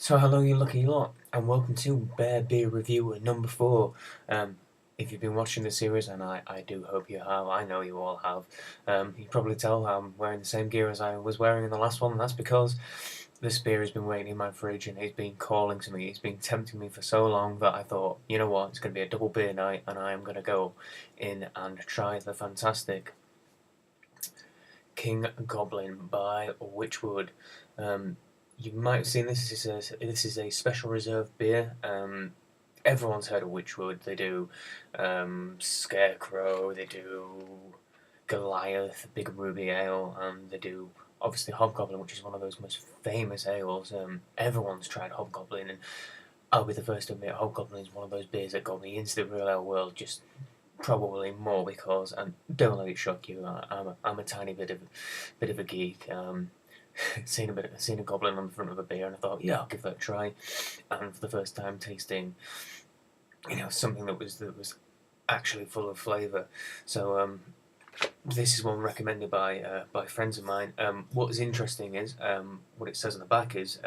So hello you lucky lot, and welcome to Bear Beer Review number 4. If you've been watching the series, and I do hope you have, I know you all have, you can probably tell I'm wearing the same gear as I was wearing in the last one, and that's because this beer has been waiting in my fridge and it's been calling to me, it's been tempting me for so long that I thought, you know what, it's going to be a double beer night and I am going to go in and try the fantastic King Goblin by Wychwood. You might have seen this. This is a special reserve beer. Everyone's heard of Wychwood. They do Scarecrow. They do Goliath, Big Ruby Ale, and they do obviously Hobgoblin, which is one of those most famous ales. Everyone's tried Hobgoblin, and I'll be the first to admit Hobgoblin is one of those beers that got me into the real ale world. Just probably more because, and don't let it shock you, I'm a tiny bit of a geek. Seen a goblin on the front of a beer, and I thought, yeah, I'll give that a try. And for the first time, tasting, something that was actually full of flavour. So this is one recommended by friends of mine. What is interesting is what it says on the back is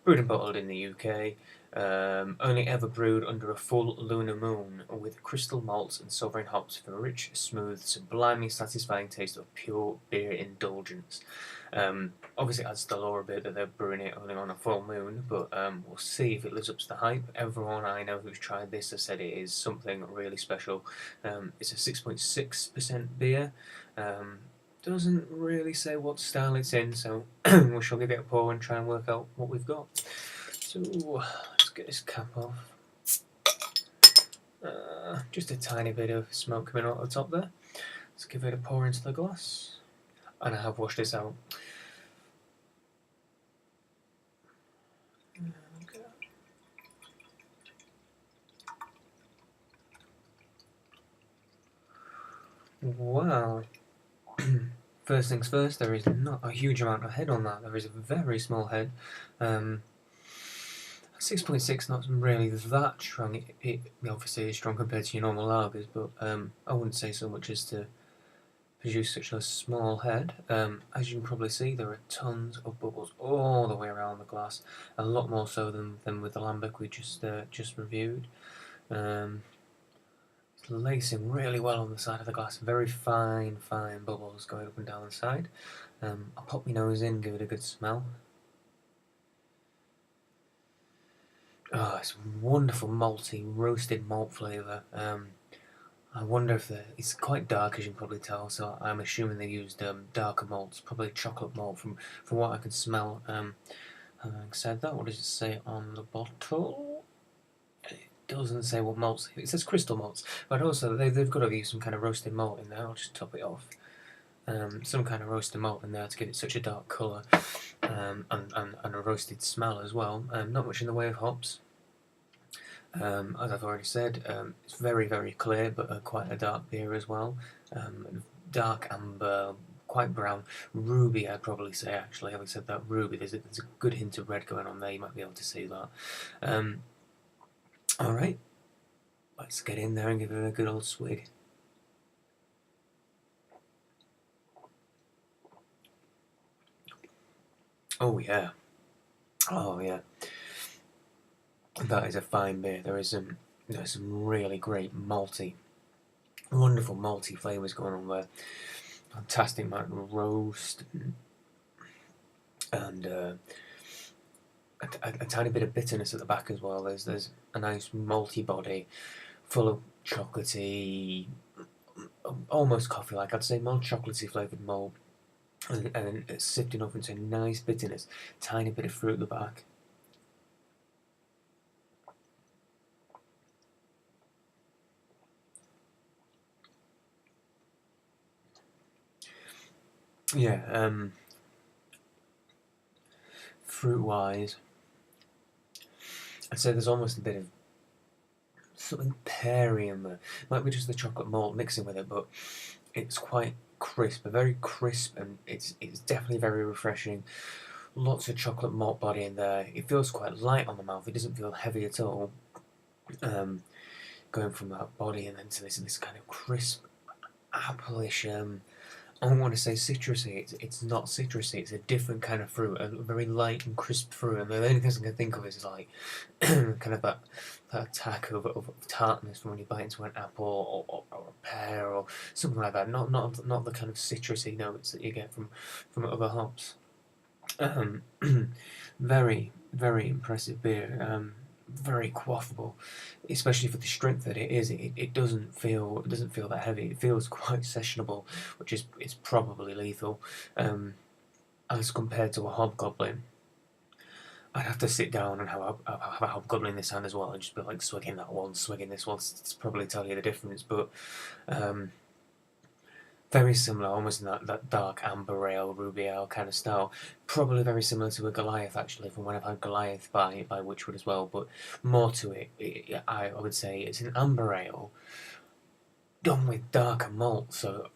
brewed and bottled in the UK. Only ever brewed under a full lunar moon with crystal malts and sovereign hops for a rich, smooth, sublimely satisfying taste of pure beer indulgence. Obviously it adds to the lore a bit that they're brewing it only on a full moon, but we'll see if it lives up to the hype. Everyone I know who's tried this has said it is something really special. It's a 6.6% beer. Doesn't really say what style it's in, so we shall give it a pour and try and work out what we've got. So let's get this cap off. Just a tiny bit of smoke coming out the top there. Let's give it a pour into the glass. And I have washed this out. Okay. Wow. First things first, there is not a huge amount of head on that. There is a very small head. 6.6, not really that strong. It obviously is strong compared to your normal lagers, but I wouldn't say so much as to produce such a small head. As you can probably see, there are tons of bubbles all the way around the glass, a lot more so than with the lambic we just reviewed. It's lacing really well on the side of the glass, very fine bubbles going up and down the side. I'll pop my nose in, give it a good smell. Oh, it's wonderful malty, roasted malt flavour. I wonder if it's quite dark, as you can probably tell, so I'm assuming they used darker malts, probably chocolate malt from what I can smell. Having said that, what does it say on the bottle? It doesn't say what malts. It says crystal malts, but also they've got to use some kind of roasted malt in there. I'll just top it off. Some kind of roasted malt in there to give it such a dark colour, and a roasted smell as well. Not much in the way of hops. As I've already said, it's very clear, but quite a dark beer as well. Dark amber, quite brown, ruby. I'd probably say actually. Having said that, ruby. There's a good hint of red going on there. You might be able to see that. All right, let's get in there and give it a good old swig. Oh yeah, oh yeah. That is a fine beer. There's some really great wonderful malty flavours going on there. Fantastic amount of roast and a tiny bit of bitterness at the back as well. There's a nice malty body, full of chocolatey, almost coffee-like. I'd say more chocolatey flavoured malt, and it's sifting off into a nice bitterness. Tiny bit of fruit at the back. Yeah, fruit-wise, I'd say there's almost a bit of something peary in there. Might be just the chocolate malt mixing with it, but it's quite crisp, very crisp, and it's definitely very refreshing. Lots of chocolate malt body in there. It feels quite light on the mouth. It doesn't feel heavy at all. Going from that body and then to this kind of crisp, appleish I don't want to say citrusy. It's not citrusy. It's a different kind of fruit, a very light and crisp fruit. And the only thing I can think of is like kind of that attack of tartness from when you bite into an apple or a pear or something like that. Not the kind of citrusy notes that you get from other hops. Um, very impressive beer. Very quaffable, especially for the strength that it is. It doesn't feel that heavy. It feels quite sessionable, which is probably lethal, as compared to a hobgoblin. I'd have to sit down and have a hobgoblin in this hand as well, and just be like swigging that one, swigging this one. To probably tell you the difference, but um, very similar, almost in that dark amber ale, ruby ale kind of style. Probably very similar to a Goliath, actually, from when I've had Goliath by Wychwood as well, but more to it. I would say it's an amber ale done with darker malt, so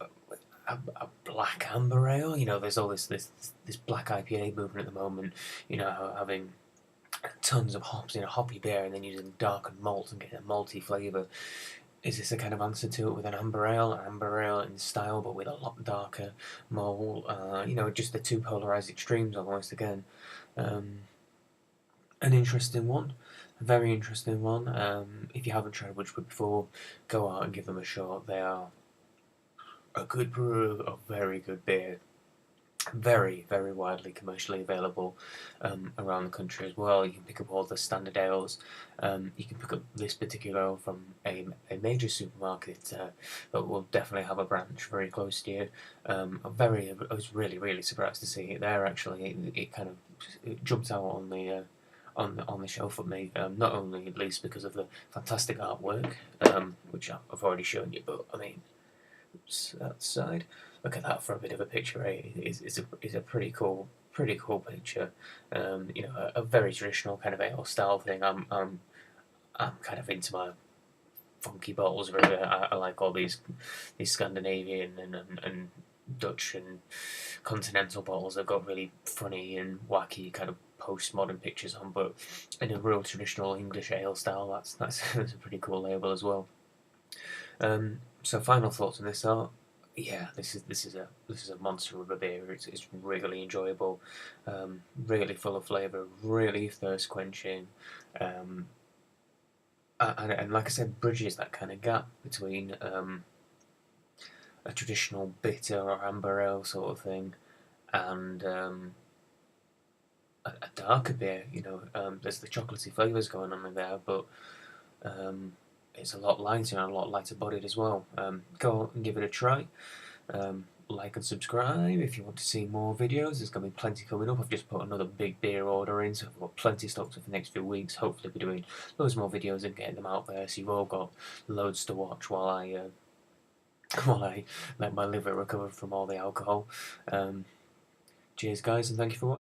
a black amber ale. You know, there's all this black IPA movement at the moment. You know, having tons of hops in a hoppy beer and then using darkened malt and getting a malty flavour. Is this a kind of answer to it with an amber ale in style, but with a lot darker malt? You know, just the two polarized extremes almost again. Um, an interesting one, a very interesting one. If you haven't tried Wychwood before, go out and give them a shot. They are a good brew of very good beer. Very widely commercially available around the country as well. You can pick up all the standard ales. You can pick up this particular ale from a major supermarket that will definitely have a branch very close to you. I was really surprised to see it there. Actually, it kind of it jumped out on the on the shelf at me. Not only at least because of the fantastic artwork, which I've already shown you, but I mean, oops, outside. Look at that for a bit of a picture. Eh? Is a pretty cool picture. You know, a very traditional kind of ale style thing. I'm kind of into my funky bottles. Really, I like all these Scandinavian and Dutch and continental bottles. They've got really funny and wacky kind of postmodern pictures on, but in a real traditional English ale style. That's that's a pretty cool label as well. So final thoughts on this are, yeah, this is a monster of a beer. It's really enjoyable, really full of flavour, really thirst quenching, um, and like I said, bridges that kind of gap between a traditional bitter or amber ale sort of thing and a darker beer. You know, there's the chocolatey flavours going on in there, but it's a lot lighter and a lot lighter bodied as well. Go and give it a try. Like and subscribe if you want to see more videos. There's going to be plenty coming up. I've just put another big beer order in, so I've got plenty stocked up for the next few weeks. Hopefully I'll be doing loads more videos and getting them out there, so you've all got loads to watch while I while I let my liver recover from all the alcohol. Cheers guys, and thank you for watching.